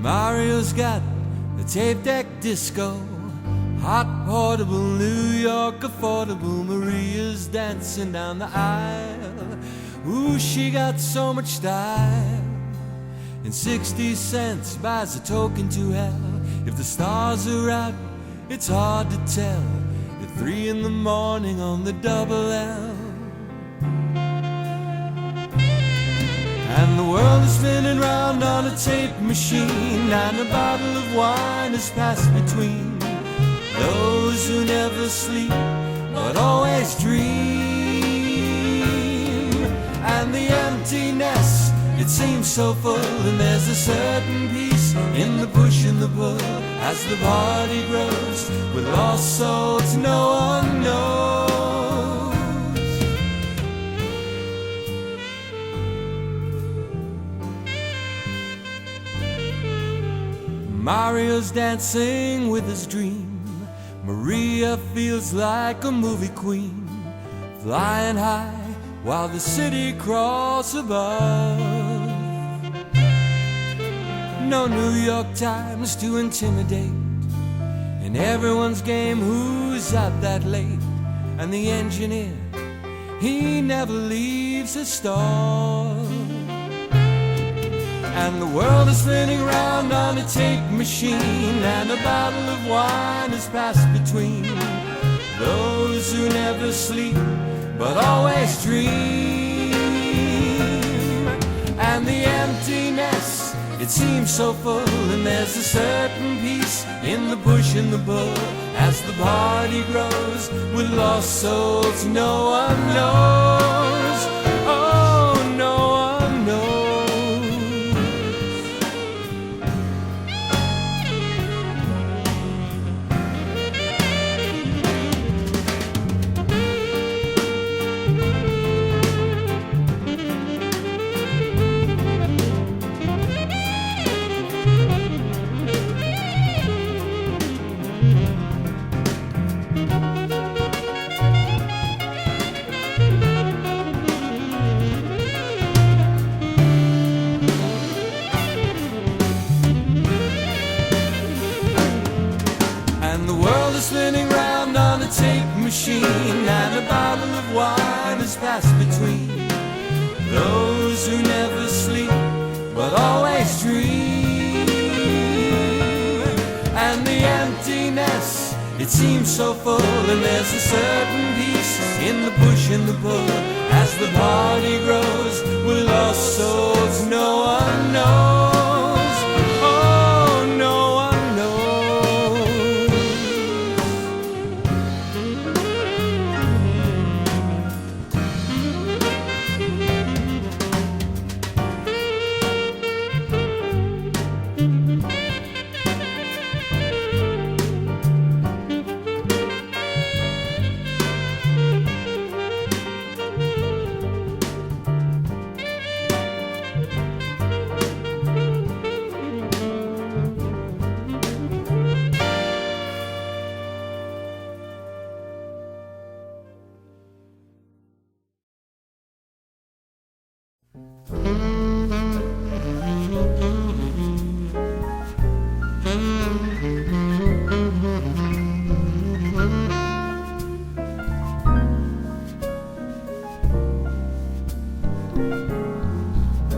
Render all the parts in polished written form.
Mario's got the tape deck disco, hot portable New York affordable. Maria's dancing down the aisle. Ooh, she got so much style. And 60 cents buys a token to hell. If the stars are out, it's hard to tell. At 3 in the morning on the double L. And the world is spinning round on a tape machine, and a bottle of wine is passed between those who never sleep but always dream. And the emptiness, it seems so full, and there's a certain peace in the bush and the bull. As the party grows with lost souls no one knows. Mario's dancing with his dream. Maria feels like a movie queen, flying high while the city crawls above. No New York Times to intimidate, and everyone's game who's out that late. And the engineer, he never leaves his stall. And the world is spinning round on a tape machine, and a bottle of wine is passed between those who never sleep but always dream. And the emptiness, it seems so full, and there's a certain peace in the bush and the bull. As the party grows with lost souls no one knows. Oh, no one knows. Spinning round on a tape machine, and a bottle of wine is passed between those who never sleep but always dream. And the emptiness, it seems so full, and there's a certain peace in the bush and the bull. As the party grows with lost souls no one knows. Oh, no one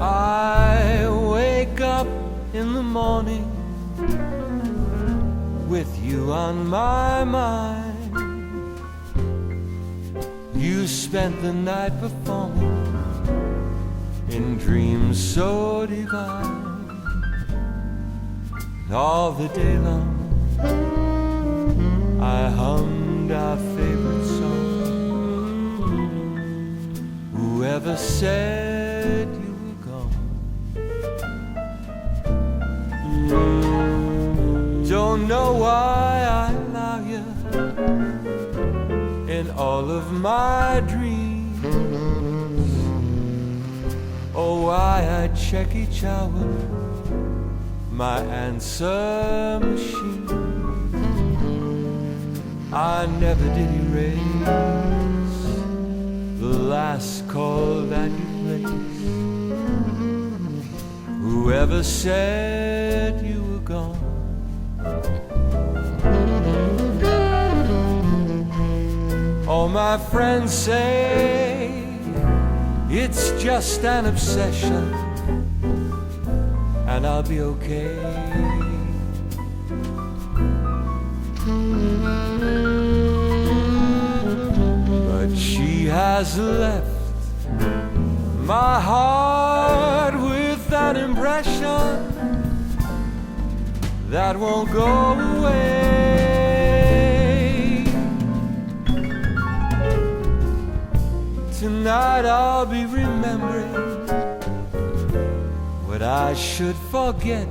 I wake up in the morning with you on my mind. You spent the night performing in dreams so divine. And all the day long I hummed our favorite song. Whoever said you were gone don't know why I allow you in all of my dreams, or why I check each hour my answer machine. I never did erase the last call that you placed. Whoever said you were gone? All my friends say it's just an obsession, and I'll be okay. But she has left my heart with an impression that won't go away. Tonight I'll be remembering what I should forget.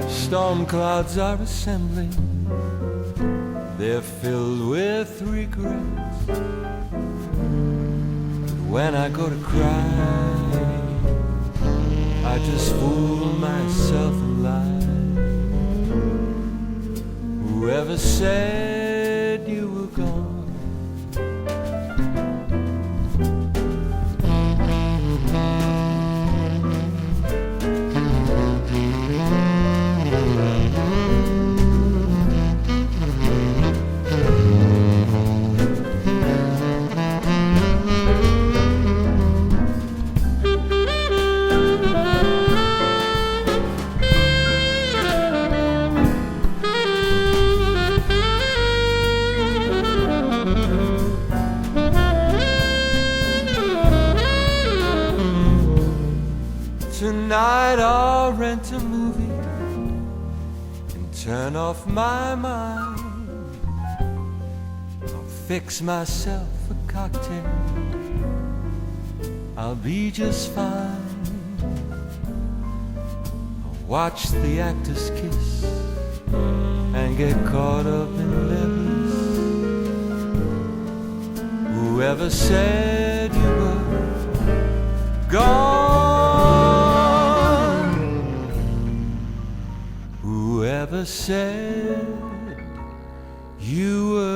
Storm clouds are assembling, they're filled with regrets. But when I go to cry, I just fool myself and lie. Whoever said you were gone? Tonight I'll rent a movie and turn off my mind. I'll fix myself a cocktail, I'll be just fine. I'll watch the actors kiss and get caught up in their bliss. Whoever said you were gone? Whoever said you were